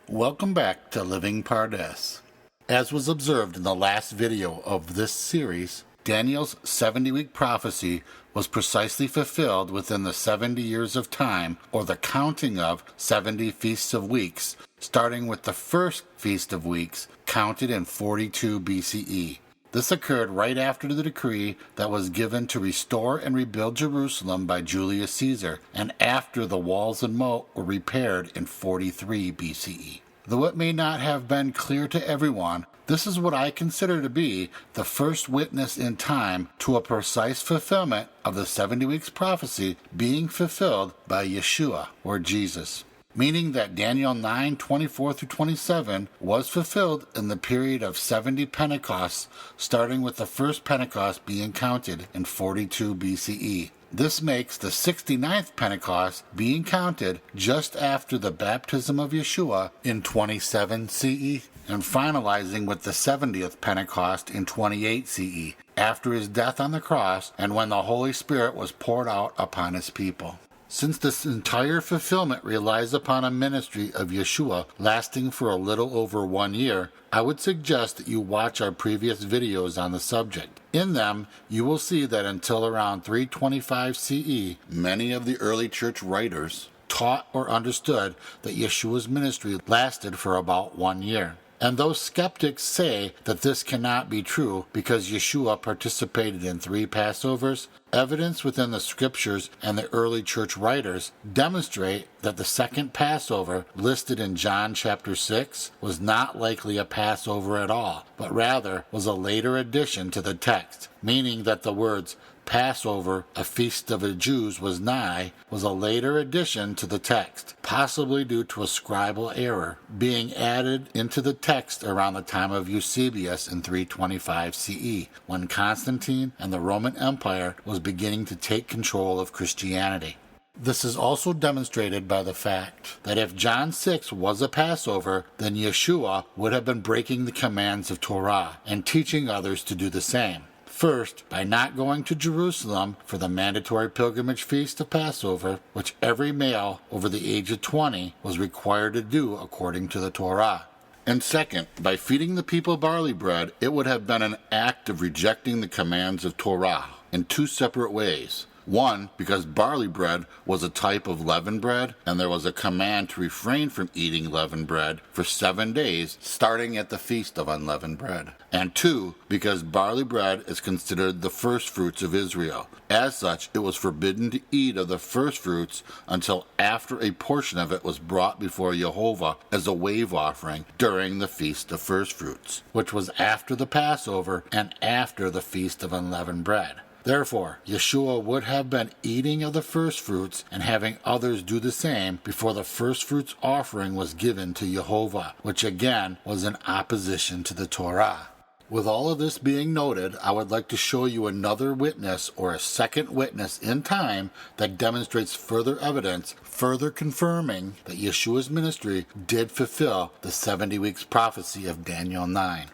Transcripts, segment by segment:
Welcome back to Living Pardes. As was observed in the last video of this series, Daniel's 70-week prophecy was precisely fulfilled within the 70 years of time, or the counting of 70 feasts of weeks, starting with the first Feast of Weeks, counted in 42 BCE. This occurred right after the decree that was given to restore and rebuild Jerusalem by Julius Caesar, and after the walls and moat were repaired in 43 BCE. Though it may not have been clear to everyone, this is what I consider to be the first witness in time to a precise fulfillment of the 70 weeks prophecy being fulfilled by Yeshua, or Jesus. Meaning that Daniel 9:24-27 was fulfilled in the period of 70 Pentecosts, starting with the first Pentecost being counted in 42 BCE. This makes the 69th Pentecost being counted just after the baptism of Yeshua in 27 CE, and finalizing with the 70th Pentecost in 28 CE, after his death on the cross and when the Holy Spirit was poured out upon his people. Since this entire fulfillment relies upon a ministry of Yeshua lasting for a little over 1 year, I would suggest that you watch our previous videos on the subject. In them, you will see that until around 325 CE, many of the early church writers taught or understood that Yeshua's ministry lasted for about 1 year. And those skeptics say that this cannot be true because Yeshua participated in 3 Passovers, evidence within the scriptures and the early church writers demonstrate that the second Passover listed in John chapter 6 was not likely a Passover at all, but rather was a later addition to the text, meaning that the words Passover, a feast of the Jews was nigh, was a later addition to the text, possibly due to a scribal error being added into the text around the time of Eusebius in 325 CE, when Constantine and the Roman Empire was beginning to take control of Christianity. This is also demonstrated by the fact that if John 6 was a Passover, then Yeshua would have been breaking the commands of Torah and teaching others to do the same. First, by not going to Jerusalem for the mandatory pilgrimage feast of Passover, which every male over the age of 20 was required to do according to the Torah. And second, by feeding the people barley bread, it would have been an act of rejecting the commands of Torah in 2 separate ways. One, because barley bread was a type of leavened bread, and there was a command to refrain from eating leavened bread for 7 days, starting at the Feast of Unleavened Bread. And 2, because barley bread is considered the first fruits of Israel. As such, it was forbidden to eat of the first fruits until after a portion of it was brought before Jehovah as a wave offering during the Feast of First Fruits, which was after the Passover and after the Feast of Unleavened Bread. Therefore, Yeshua would have been eating of the first fruits and having others do the same before the first fruits offering was given to Jehovah, which again was in opposition to the Torah. With all of this being noted, I would like to show you another witness or a second witness in time that demonstrates further evidence, further confirming that Yeshua's ministry did fulfill the 70 weeks prophecy of Daniel 9.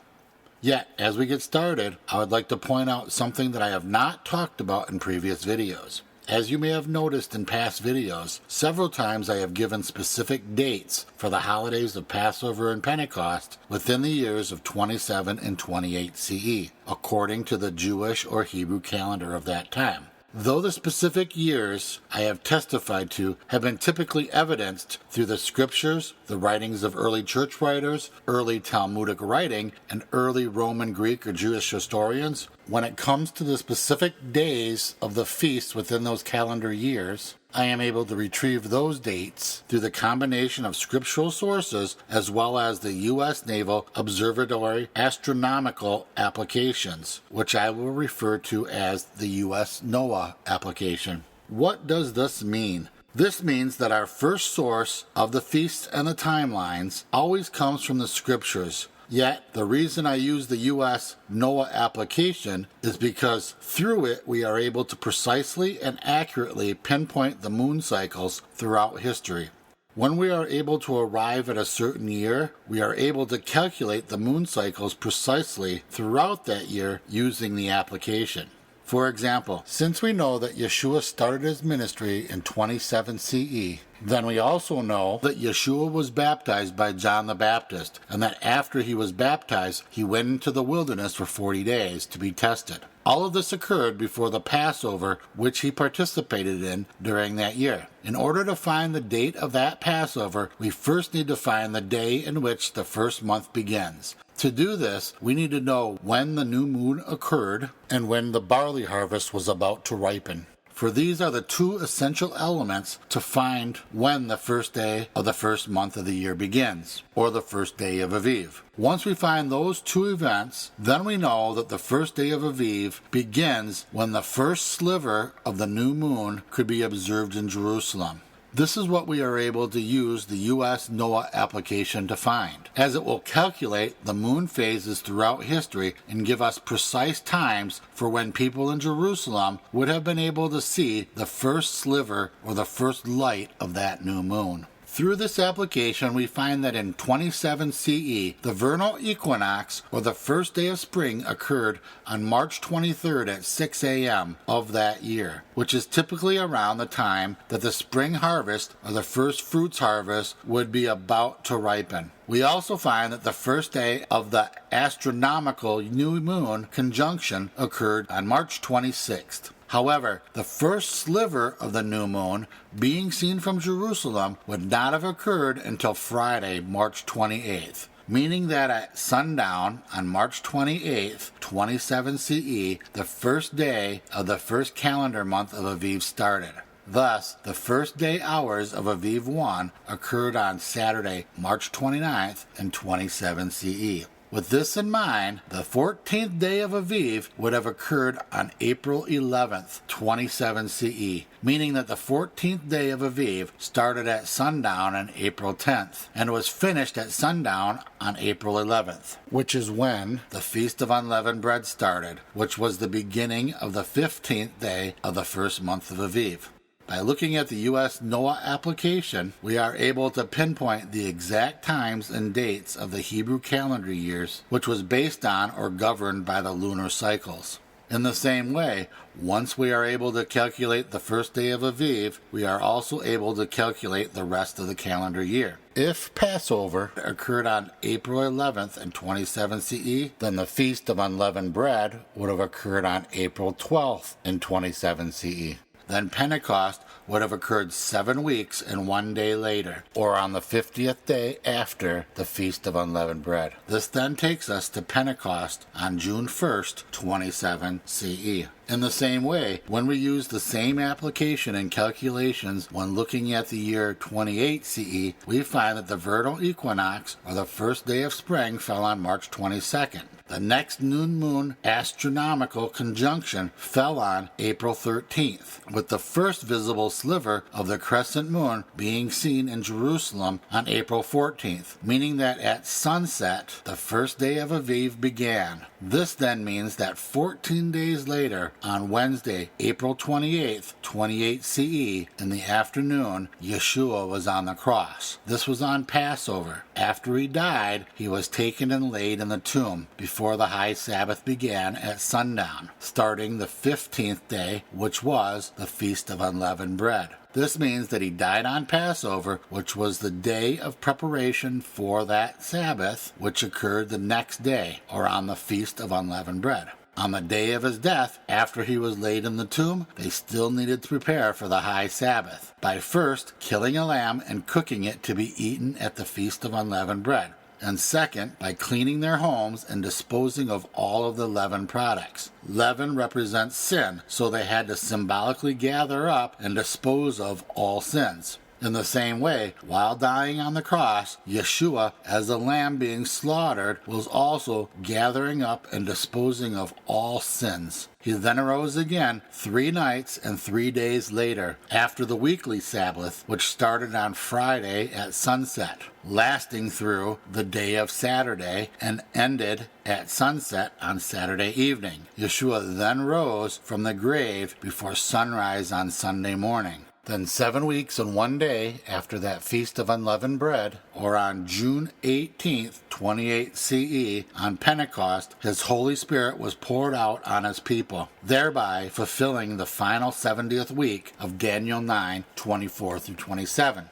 Yet, as we get started, I would like to point out something that I have not talked about in previous videos. As you may have noticed in past videos, several times I have given specific dates for the holidays of Passover and Pentecost within the years of 27 and 28 CE, according to the Jewish or Hebrew calendar of that time. Though the specific years I have testified to have been typically evidenced through the scriptures, the writings of early church writers, early Talmudic writing, and early Roman, Greek, or Jewish historians, when it comes to the specific days of the feasts within those calendar years, I am able to retrieve those dates through the combination of scriptural sources as well as the U.S. Naval Observatory astronomical applications, which I will refer to as the U.S. NOAA application. What does this mean? This means that our first source of the feasts and the timelines always comes from the scriptures. Yet, the reason I use the U.S. NOAA application is because through it we are able to precisely and accurately pinpoint the moon cycles throughout history. When we are able to arrive at a certain year, we are able to calculate the moon cycles precisely throughout that year using the application. For example, since we know that Yeshua started his ministry in 27 CE, then we also know that Yeshua was baptized by John the Baptist, and that after he was baptized, he went into the wilderness for 40 days to be tested. All of this occurred before the Passover, which he participated in during that year. In order to find the date of that Passover, we first need to find the day in which the first month begins. To do this, we need to know when the new moon occurred and when the barley harvest was about to ripen. For these are the two essential elements to find when the first day of the first month of the year begins, or the first day of Aviv. Once we find those two events, then we know that the first day of Aviv begins when the first sliver of the new moon could be observed in Jerusalem. This is what we are able to use the U.S. NOAA application to find, as it will calculate the moon phases throughout history and give us precise times for when people in Jerusalem would have been able to see the first sliver or the first light of that new moon. Through this application, we find that in 27 CE, the vernal equinox, or the first day of spring, occurred on March 23rd at 6 a.m. of that year, which is typically around the time that the spring harvest, or the first fruits harvest, would be about to ripen. We also find that the first day of the astronomical new moon conjunction occurred on March 26th. However, the first sliver of the new moon being seen from Jerusalem would not have occurred until Friday, March 28th, meaning that at sundown on March 28th, 27 CE, the first day of the first calendar month of Aviv started. Thus, the first day hours of Aviv 1 occurred on Saturday, March 29th, in 27 CE. With this in mind, the 14th day of Aviv would have occurred on April 11th, 27 CE, meaning that the 14th day of Aviv started at sundown on April 10th and was finished at sundown on April 11th, which is when the Feast of Unleavened Bread started, which was the beginning of the 15th day of the first month of Aviv. By looking at the U.S. NOAA application, we are able to pinpoint the exact times and dates of the Hebrew calendar years, which was based on or governed by the lunar cycles. In the same way, once we are able to calculate the first day of Aviv, we are also able to calculate the rest of the calendar year. If Passover occurred on April 11th in 27 CE, then the Feast of Unleavened Bread would have occurred on April 12th in 27 CE. Then Pentecost would have occurred 7 weeks and 1 day later, or on the 50th day after the Feast of Unleavened Bread. This then takes us to Pentecost on June 1st, 27 CE. In the same way, when we use the same application and calculations when looking at the year 28 CE, we find that the vernal equinox, or the first day of spring, fell on March 22nd. The next new moon astronomical conjunction fell on April 13th, with the first visible sliver of the crescent moon being seen in Jerusalem on April 14th, meaning that at sunset, the first day of Aviv began. This then means that 14 days later, on Wednesday, April 28th, 28 CE, in the afternoon, Yeshua was on the cross. This was on Passover. After he died, he was taken and laid in the tomb before the high Sabbath began at sundown, starting the 15th day, which was the Feast of Unleavened Bread. This means that he died on Passover, which was the day of preparation for that Sabbath, which occurred the next day, or on the Feast of Unleavened Bread. On the day of his death, after he was laid in the tomb, they still needed to prepare for the high Sabbath, by first killing a lamb and cooking it to be eaten at the Feast of Unleavened Bread, and second, by cleaning their homes and disposing of all of the leaven products. Leaven represents sin, so they had to symbolically gather up and dispose of all sins. In the same way, while dying on the cross, Yeshua, as a lamb being slaughtered, was also gathering up and disposing of all sins. He then arose again 3 nights and 3 days later, after the weekly Sabbath, which started on Friday at sunset, lasting through the day of Saturday, and ended at sunset on Saturday evening. Yeshua then rose from the grave before sunrise on Sunday morning. Then 7 weeks and 1 day after that Feast of Unleavened Bread, or on June 18th, 28 CE, on Pentecost, his Holy Spirit was poured out on his people, thereby fulfilling the final 70th week of Daniel 9:24-27.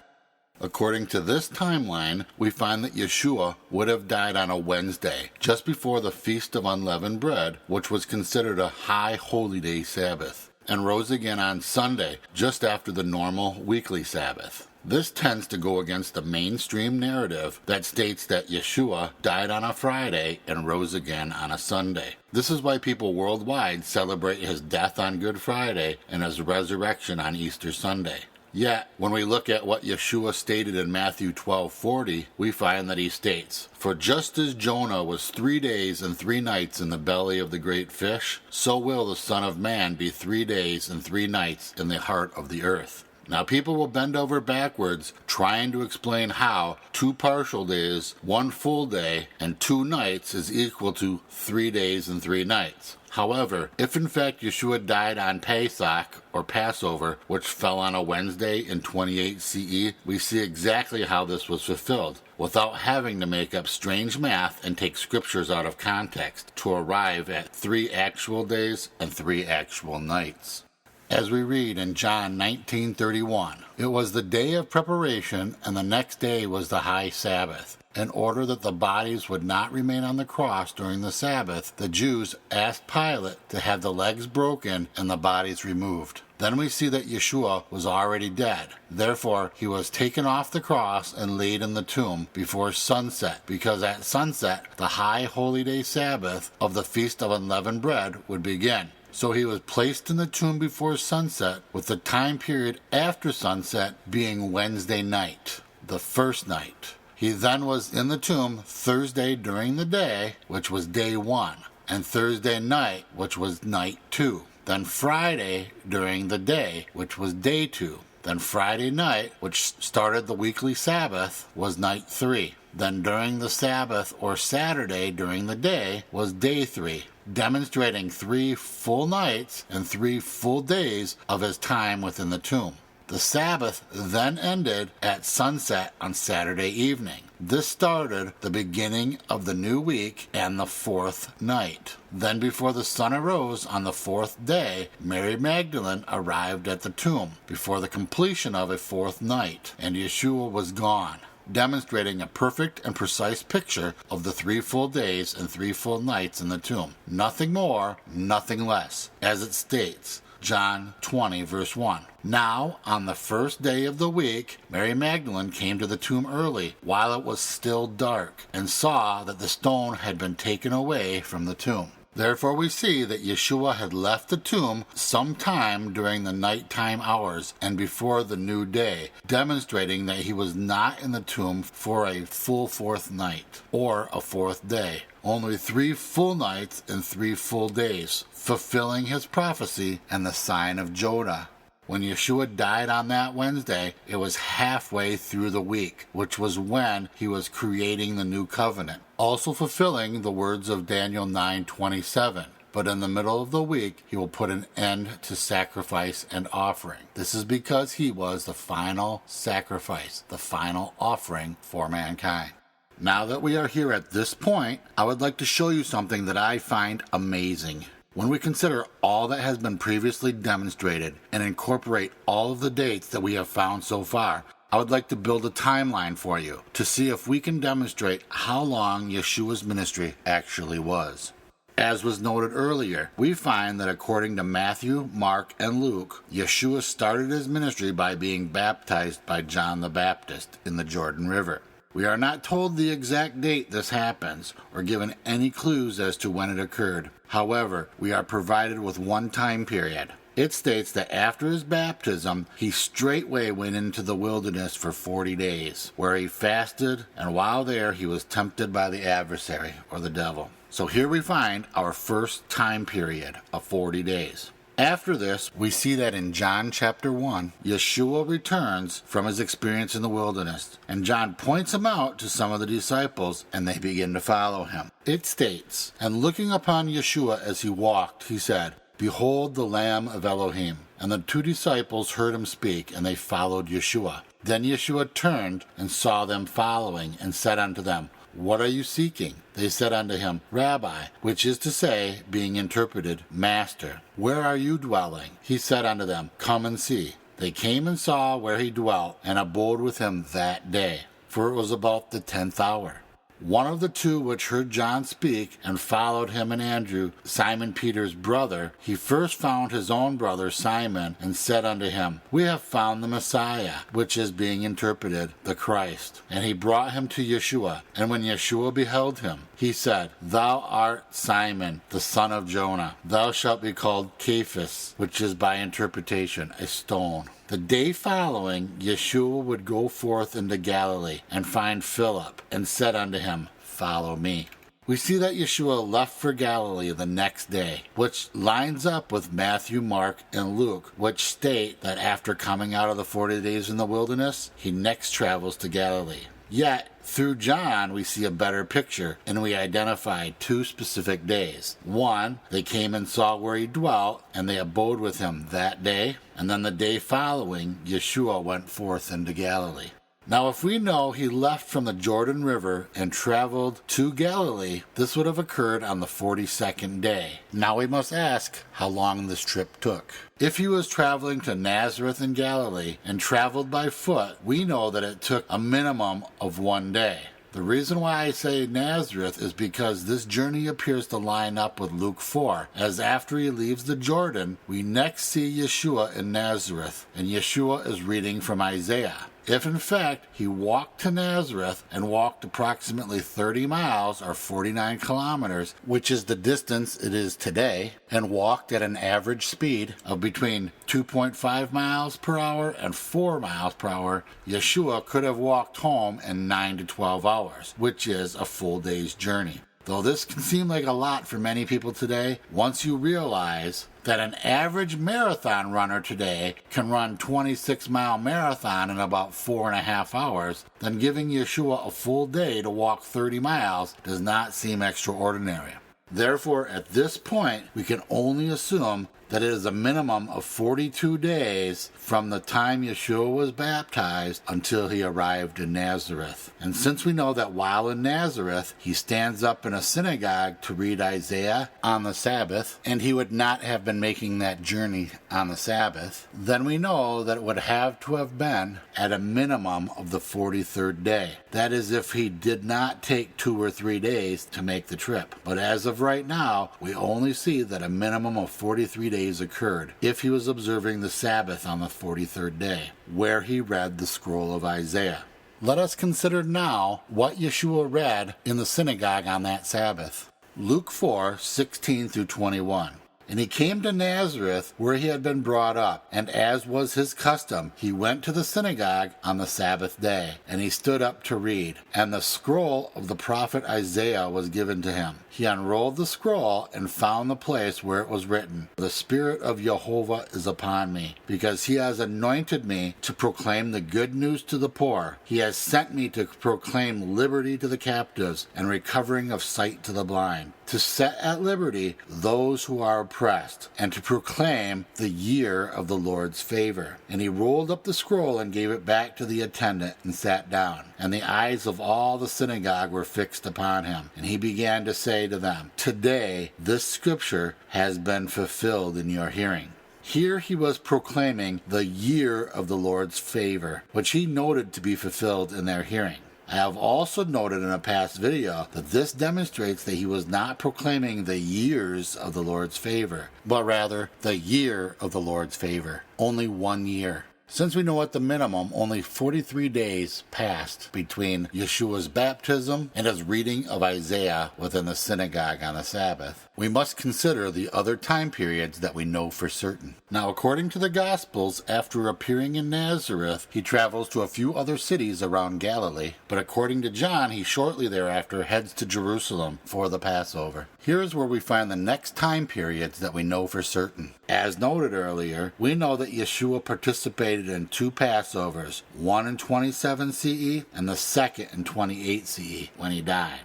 According to this timeline, we find that Yeshua would have died on a Wednesday, just before the Feast of Unleavened Bread, which was considered a high holy day Sabbath, and rose again on Sunday, just after the normal weekly Sabbath. This tends to go against the mainstream narrative that states that Yeshua died on a Friday and rose again on a Sunday. This is why people worldwide celebrate his death on Good Friday and his resurrection on Easter Sunday. Yet, when we look at what Yeshua stated in Matthew 12:40, we find that he states, "For just as Jonah was 3 days and 3 nights in the belly of the great fish, so will the Son of Man be 3 days and 3 nights in the heart of the earth." Now people will bend over backwards trying to explain how 2 partial days, 1 full day, and 2 nights is equal to 3 days and 3 nights. However, if in fact Yeshua died on Pesach, or Passover, which fell on a Wednesday in 28 CE, we see exactly how this was fulfilled, without having to make up strange math and take scriptures out of context to arrive at 3 actual days and 3 actual nights. As we read in John 19:31, "It was the day of preparation, and the next day was the high Sabbath. In order that the bodies would not remain on the cross during the Sabbath, the Jews asked Pilate to have the legs broken and the bodies removed." Then we see that Yeshua was already dead. Therefore, he was taken off the cross and laid in the tomb before sunset, because at sunset, the high holy day Sabbath of the Feast of Unleavened Bread would begin. So he was placed in the tomb before sunset, with the time period after sunset being Wednesday night, the first night. He then was in the tomb Thursday during the day, which was day 1, and Thursday night, which was night 2. Then Friday during the day, which was day 2. Then Friday night, which started the weekly Sabbath, was night 3. Then during the Sabbath or Saturday during the day was day 3, demonstrating 3 full nights and 3 full days of his time within the tomb. The Sabbath then ended at sunset on Saturday evening. This started the beginning of the new week and the 4th night. Then before the sun arose on the 4th day, Mary Magdalene arrived at the tomb before the completion of a 4th night, and Yeshua was gone, demonstrating a perfect and precise picture of the 3 full days and 3 full nights in the tomb. Nothing more, nothing less, as it states, John 20, verse 1. "Now, on the first day of the week, Mary Magdalene came to the tomb early, while it was still dark, and saw that the stone had been taken away from the tomb." Therefore we see that Yeshua had left the tomb sometime during the nighttime hours and before the new day, demonstrating that he was not in the tomb for a full 4th night, or a 4th day. Only 3 full nights and 3 full days, fulfilling his prophecy and the sign of Jonah. When Yeshua died on that Wednesday, it was halfway through the week, which was when he was creating the new covenant, also fulfilling the words of Daniel 9:27. But in the middle of the week, he will put an end to sacrifice and offering. This is because he was the final sacrifice, the final offering for mankind. Now that we are here at this point, I would like to show you something that I find amazing. When we consider all that has been previously demonstrated and incorporate all of the dates that we have found so far, I would like to build a timeline for you to see if we can demonstrate how long Yeshua's ministry actually was. As was noted earlier, we find that according to Matthew, Mark, and Luke, Yeshua started his ministry by being baptized by John the Baptist in the Jordan River. We are not told the exact date this happens, or given any clues as to when it occurred. However, we are provided with one time period. It states that after his baptism, he straightway went into the wilderness for 40 days, where he fasted, and while there he was tempted by the adversary, or the devil. So here we find our first time period of 40 days. After this, we see that in John chapter 1, Yeshua returns from his experience in the wilderness, and John points him out to some of the disciples, and they begin to follow him. It states, "And looking upon Yeshua as he walked, he said, 'Behold the Lamb of Elohim.' And the 2 disciples heard him speak, and they followed Yeshua. Then Yeshua turned and saw them following, and said unto them, What are you seeking? They said unto him, Rabbi, which is to say, being interpreted, Master, where are you dwelling? He said unto them, Come and see. They came and saw where he dwelt, and abode with him that day, for it was about the 10th hour. One of the two which heard John speak, and followed him and Andrew, Simon Peter's brother, he first found his own brother Simon, and said unto him, We have found the Messiah, which is being interpreted, the Christ. And he brought him to Yeshua. And when Yeshua beheld him, he said, Thou art Simon, the son of Jonah. Thou shalt be called Cephas, which is by interpretation, a stone. The day following, Yeshua would go forth into Galilee, and find Philip, and said unto him, Follow me. We see that Yeshua left for Galilee the next day, which lines up with Matthew, Mark, and Luke, which state that after coming out of the 40 days in the wilderness, he next travels to Galilee. Yet, through John, we see a better picture, and we identify 2 specific days. One, they came and saw where he dwelt, and they abode with him that day. And then the day following, Yeshua went forth into Galilee. Now, if we know he left from the Jordan River and traveled to Galilee, this would have occurred on the 42nd day. Now we must ask how long this trip took. If he was traveling to Nazareth in Galilee and traveled by foot, we know that it took a minimum of 1 day. The reason why I say Nazareth is because this journey appears to line up with Luke 4, as after he leaves the Jordan, we next see Yeshua in Nazareth, and Yeshua is reading from Isaiah. If in fact he walked to Nazareth and walked approximately 30 miles or 49 kilometers, which is the distance it is today, and walked at an average speed of between 2.5 miles per hour and 4 miles per hour, Yeshua could have walked home in 9 to 12 hours, which is a full day's journey. Though this can seem like a lot for many people today, once you realize that an average marathon runner today can run 26-mile marathon in about 4.5 hours, then giving Yeshua a full day to walk 30 miles does not seem extraordinary. Therefore, at this point, we can only assume that it is a minimum of 42 days from the time Yeshua was baptized until he arrived in Nazareth. And since we know that while in Nazareth, he stands up in a synagogue to read Isaiah on the Sabbath, and he would not have been making that journey on the Sabbath, then we know that it would have to have been at a minimum of the 43rd day. That is, if he did not take 2 or 3 days to make the trip. But as of right now, we only see that a minimum of 43 days occurred if he was observing the Sabbath on the 43rd day, where he read the scroll of Isaiah. Let us consider now what Yeshua read in the synagogue on that Sabbath. Luke 4:16 through 21. And he came to Nazareth, where he had been brought up, and as was his custom, he went to the synagogue on the Sabbath day, and he stood up to read. And the scroll of the prophet Isaiah was given to him. He unrolled the scroll and found the place where it was written, The Spirit of Jehovah is upon me, because he has anointed me to proclaim the good news to the poor. He has sent me to proclaim liberty to the captives and recovering of sight to the blind, to set at liberty those who are oppressed, and to proclaim the year of the Lord's favor. And he rolled up the scroll and gave it back to the attendant and sat down. And the eyes of all the synagogue were fixed upon him. And he began to say to them, Today this scripture has been fulfilled in your hearing. Here he was proclaiming the year of the Lord's favor, which he noted to be fulfilled in their hearing. I have also noted in a past video that this demonstrates that he was not proclaiming the years of the Lord's favor, but rather the year of the Lord's favor. Only 1 year. Since we know at the minimum only 43 days passed between Yeshua's baptism and his reading of Isaiah within the synagogue on the Sabbath, we must consider the other time periods that we know for certain. Now, according to the Gospels, after appearing in Nazareth, he travels to a few other cities around Galilee, but according to John, he shortly thereafter heads to Jerusalem for the Passover. Here is where we find the next time periods that we know for certain. As noted earlier, we know that Yeshua participated in 2 Passovers, one in 27 CE and the second in 28 CE when he died.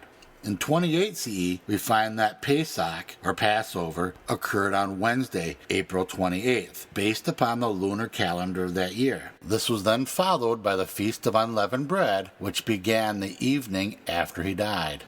In 28 CE, we find that Pesach, or Passover, occurred on Wednesday, April 28th, based upon the lunar calendar of that year. This was then followed by the Feast of Unleavened Bread, which began the evening after he died.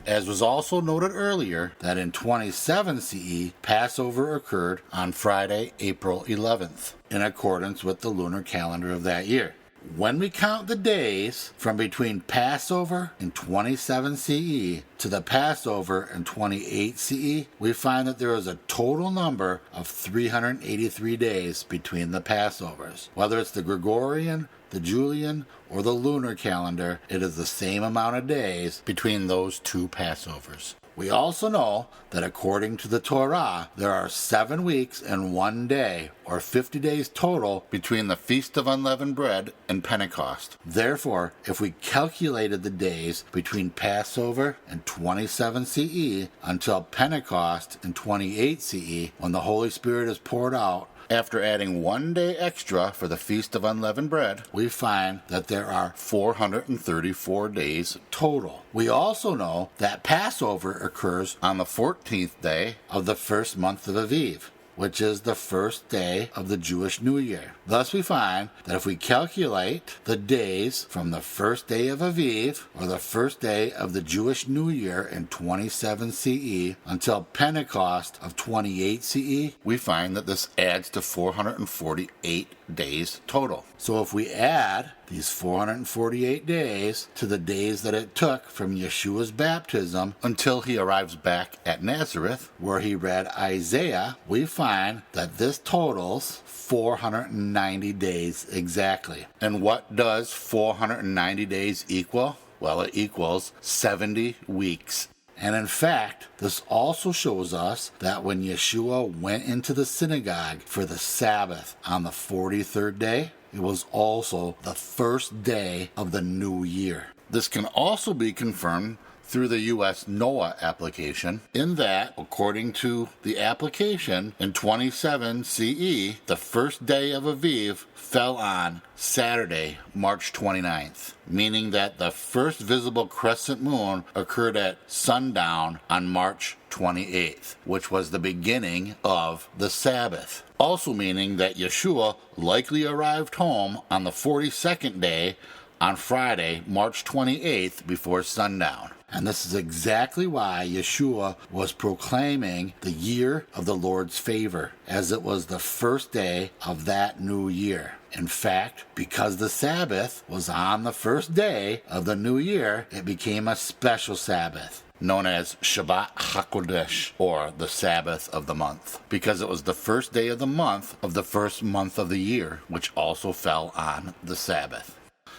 As was also noted earlier, that in 27 CE, Passover occurred on Friday, April 11th, in accordance with the lunar calendar of that year. When we count the days from between Passover in 27 CE to the Passover in 28 CE, we find that there is a total number of 383 days between the Passovers. Whether it's the Gregorian, the Julian, or the lunar calendar, it is the same amount of days between those two Passovers. We also know that according to the Torah, there are 7 weeks and 1 day, or 50 days total, between the Feast of Unleavened Bread and Pentecost. Therefore, if we calculated the days between Passover and 27 CE until Pentecost in 28 CE, when the Holy Spirit is poured out, after adding 1 day extra for the Feast of Unleavened Bread, we find that there are 434 days total. We also know that Passover occurs on the 14th day of the first month of Aviv, which is the first day of the Jewish New Year. Thus we find that if we calculate the days from the first day of Aviv, or the first day of the Jewish New Year in 27 CE, until Pentecost of 28 CE, we find that this adds to 448 days total. So if we add these 448 days to the days that it took from Yeshua's baptism until he arrives back at Nazareth, where he read Isaiah, we find that this totals 490 days exactly. And what does 490 days equal? Well, it equals 70 weeks. And in fact, this also shows us that when Yeshua went into the synagogue for the Sabbath on the 43rd day, it was also the first day of the new year. This can also be confirmed through the U.S. NOAA application, in that, according to the application, in 27 CE, the first day of Aviv fell on Saturday, March 29th, meaning that the first visible crescent moon occurred at sundown on March 28th, which was the beginning of the Sabbath. Also meaning that Yeshua likely arrived home on the 42nd day on Friday, March 28th, before sundown. And this is exactly why Yeshua was proclaiming the year of the Lord's favor, as it was the first day of that new year. In fact, because the Sabbath was on the first day of the new year, it became a special Sabbath, known as Shabbat HaKodesh, or the Sabbath of the month, because it was the first day of the first month of the year, which also fell on the Sabbath.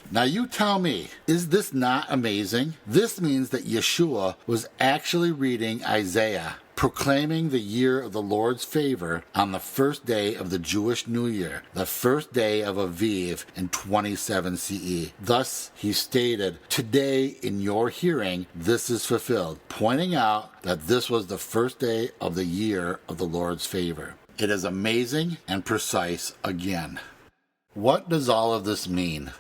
Now you tell me, is this not amazing? This means that Yeshua was actually reading Isaiah, proclaiming the year of the Lord's favor on the first day of the Jewish New Year, the first day of Aviv in 27 CE. Thus, he stated, "Today in your hearing, this is fulfilled," pointing out that this was the first day of the year of the Lord's favor. It is amazing and precise again. What does all of this mean?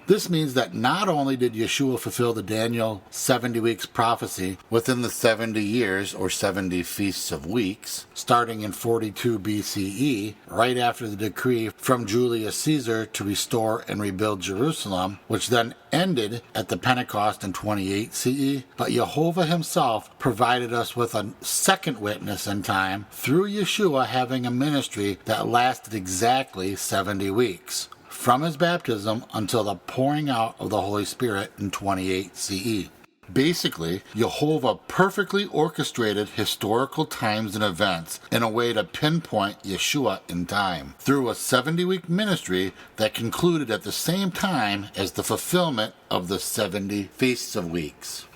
This means that not only did Yeshua fulfill the Daniel 70 weeks prophecy within the 70 years or 70 feasts of weeks, starting in 42 BCE, right after the decree from Julius Caesar to restore and rebuild Jerusalem, which then ended at the Pentecost in 28 CE, but Jehovah himself provided us with a second witness in time through Yeshua having a ministry that lasted exactly 70 weeks. From his baptism until the pouring out of the Holy Spirit in 28 CE. Basically, Jehovah perfectly orchestrated historical times and events in a way to pinpoint Yeshua in time through a 70-week ministry that concluded at the same time as the fulfillment of the 70 feasts of weeks.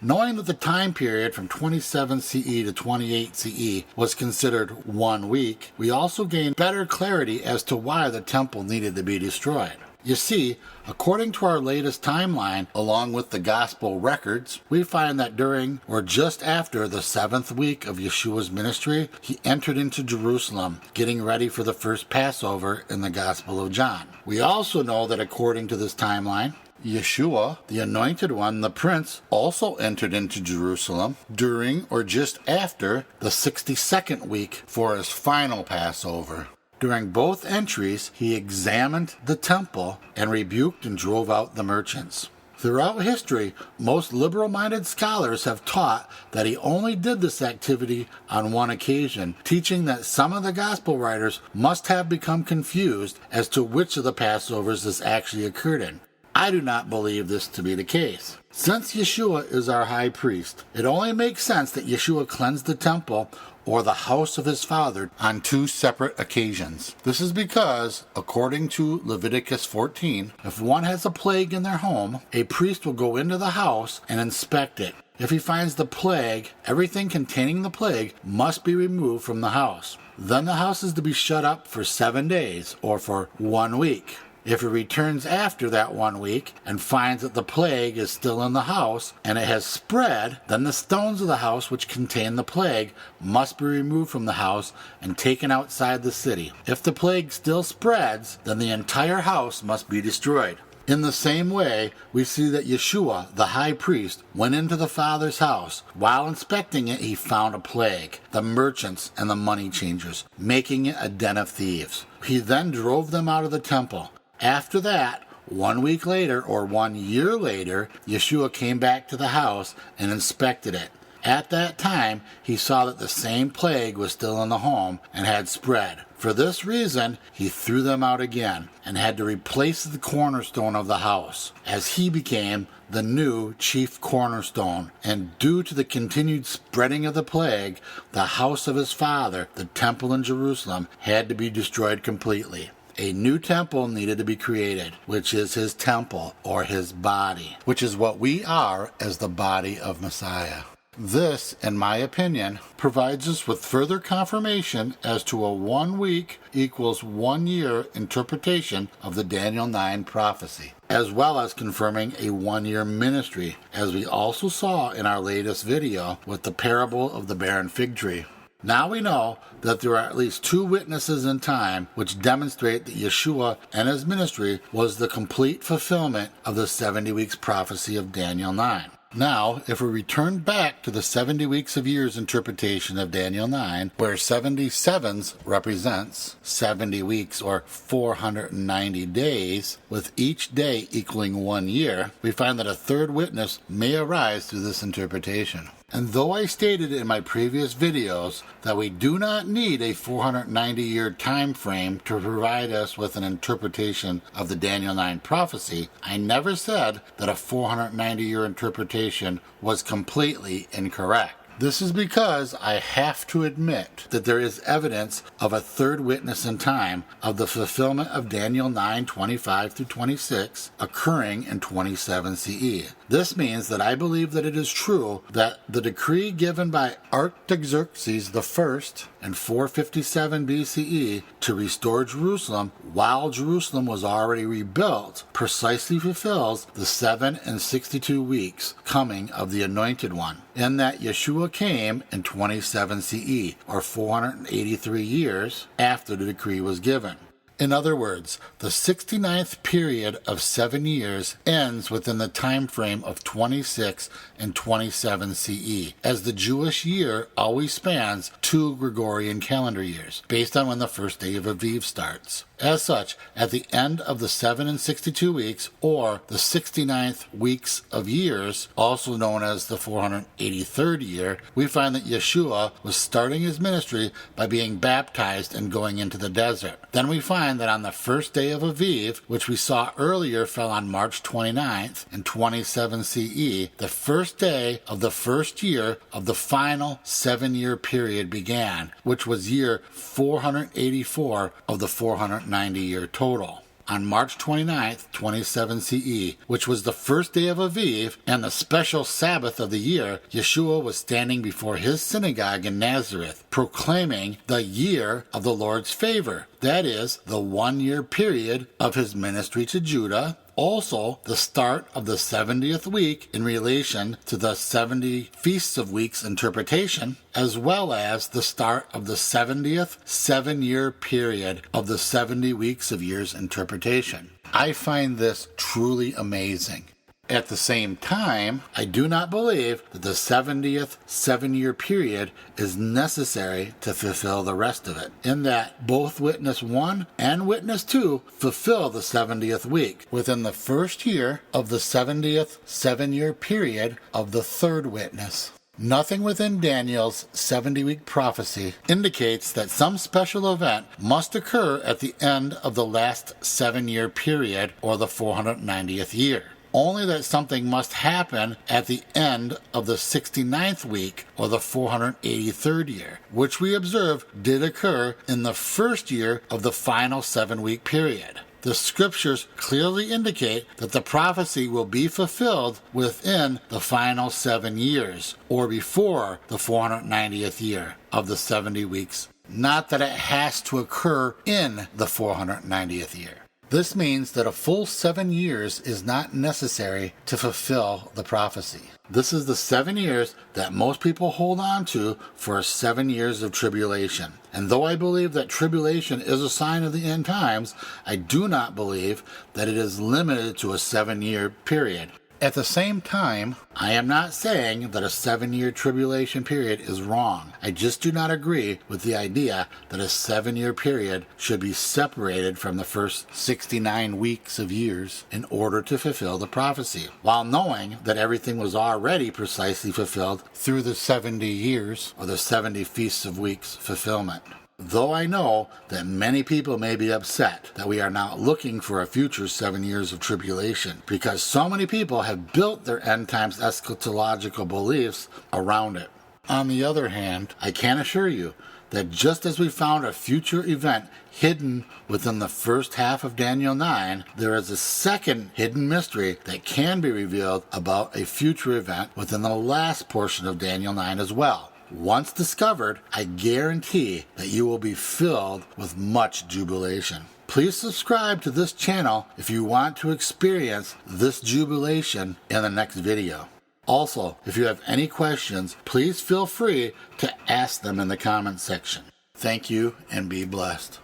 Knowing that the time period from 27 CE to 28 CE was considered 1 week, we also gained better clarity as to why the temple needed to be destroyed. You see, according to our latest timeline, along with the gospel records, we find that during or just after the 7th week of Yeshua's ministry, he entered into Jerusalem, getting ready for the first Passover in the Gospel of John. We also know that according to this timeline, Yeshua, the Anointed One, the Prince, also entered into Jerusalem during or just after the 62nd week for his final Passover. During both entries, he examined the temple and rebuked and drove out the merchants. Throughout history, most liberal-minded scholars have taught that he only did this activity on one occasion, teaching that some of the gospel writers must have become confused as to which of the Passovers this actually occurred in. I do not believe this to be the case. Since Yeshua is our high priest, it only makes sense that Yeshua cleansed the temple or the house of his father on two separate occasions. This is because, according to Leviticus 14, if one has a plague in their home, a priest will go into the house and inspect it. If he finds the plague, everything containing the plague must be removed from the house. Then the house is to be shut up for 7 days, or for 1 week. If he returns after that 1 week and finds that the plague is still in the house and it has spread, then the stones of the house which contain the plague must be removed from the house and taken outside the city. If the plague still spreads, then the entire house must be destroyed. In the same way, we see that Yeshua, the high priest, went into the Father's house. While inspecting it, he found a plague, the merchants and the money changers, making it a den of thieves. He then drove them out of the temple. After that, 1 week later or 1 year later, Yeshua came back to the house and inspected it. At that time, he saw that the same plague was still in the home and had spread. For this reason, he threw them out again and had to replace the cornerstone of the house, as he became the new chief cornerstone. And due to the continued spreading of the plague, the house of his father, the temple in Jerusalem, had to be destroyed completely. A new temple needed to be created, which is his temple, or his body, which is what we are as the body of Messiah. This, in my opinion, provides us with further confirmation as to a 1 week equals 1 year interpretation of the Daniel 9 prophecy, as well as confirming a 1 year ministry, as we also saw in our latest video with the parable of the barren fig tree. Now we know that there are at least 2 witnesses in time which demonstrate that Yeshua and his ministry was the complete fulfillment of the 70 weeks prophecy of Daniel 9. Now, if we return back to the 70 weeks of years interpretation of Daniel 9, where 77s represents 70 weeks or 490 days, with each day equaling 1 year, we find that a third witness may arise through this interpretation. And though I stated in my previous videos that we do not need a 490-year time frame to provide us with an interpretation of the Daniel 9 prophecy, I never said that a 490-year interpretation was completely incorrect. This is because I have to admit that there is evidence of a third witness in time of the fulfillment of Daniel 9:25 through 26 occurring in 27 CE. This means that I believe that it is true that the decree given by Artaxerxes I in 457 BCE to restore Jerusalem while Jerusalem was already rebuilt precisely fulfills the 7 and 62 weeks coming of the Anointed One, in that Yeshua came in 27 CE, or 483 years after the decree was given. In other words, the 69th period of 7 years ends within the time frame of 26 and 27 CE, as the Jewish year always spans 2 Gregorian calendar years, based on when the first day of Aviv starts. As such, at the end of the 7 and 62 weeks, or the 69th weeks of years, also known as the 483rd year, we find that Yeshua was starting his ministry by being baptized and going into the desert. Then we find that on the first day of Aviv, which we saw earlier fell on March 29th in 27 CE, the first day of the first year of the final 7-year period began, which was year 484 of the 490-year total. On March 29th, 27 CE, which was the first day of Aviv and the special Sabbath of the year, Yeshua was standing before his synagogue in Nazareth, proclaiming the year of the Lord's favor, that is, the 1 year period of his ministry to Judah, Also, the start of the 70th week in relation to the 70 Feasts of Weeks interpretation, as well as the start of the 70th 7-year period of the 70 weeks of years interpretation. I find this truly amazing. At the same time, I do not believe that the 70th 7-year period is necessary to fulfill the rest of it, in that both Witness 1 and Witness 2 fulfill the 70th week within the first year of the 70th 7-year period of the third witness. Nothing within Daniel's 70-week prophecy indicates that some special event must occur at the end of the last 7-year period or the 490th year. Only that something must happen at the end of the 69th week or the 483rd year, which we observe did occur in the first year of the final 7-week period. The scriptures clearly indicate that the prophecy will be fulfilled within the final 7 years, or before the 490th year of the 70 weeks, not that it has to occur in the 490th year. This means that a full 7 years is not necessary to fulfill the prophecy. This is the 7 years that most people hold on to for 7 years of tribulation. And though I believe that tribulation is a sign of the end times, I do not believe that it is limited to a 7-year period. At the same time, I am not saying that a 7-year tribulation period is wrong. I just do not agree with the idea that a 7-year period should be separated from the first 69 weeks of years in order to fulfill the prophecy, while knowing that everything was already precisely fulfilled through the 70 years or the 70 Feasts of Weeks fulfillment. Though I know that many people may be upset that we are not looking for a future 7 years of tribulation, because so many people have built their end times eschatological beliefs around it. On the other hand, I can assure you that just as we found a future event hidden within the first half of Daniel 9, there is a second hidden mystery that can be revealed about a future event within the last portion of Daniel 9 as well. Once discovered, I guarantee that you will be filled with much jubilation. Please subscribe to this channel if you want to experience this jubilation in the next video. Also, if you have any questions, please feel free to ask them in the comment section. Thank you and be blessed.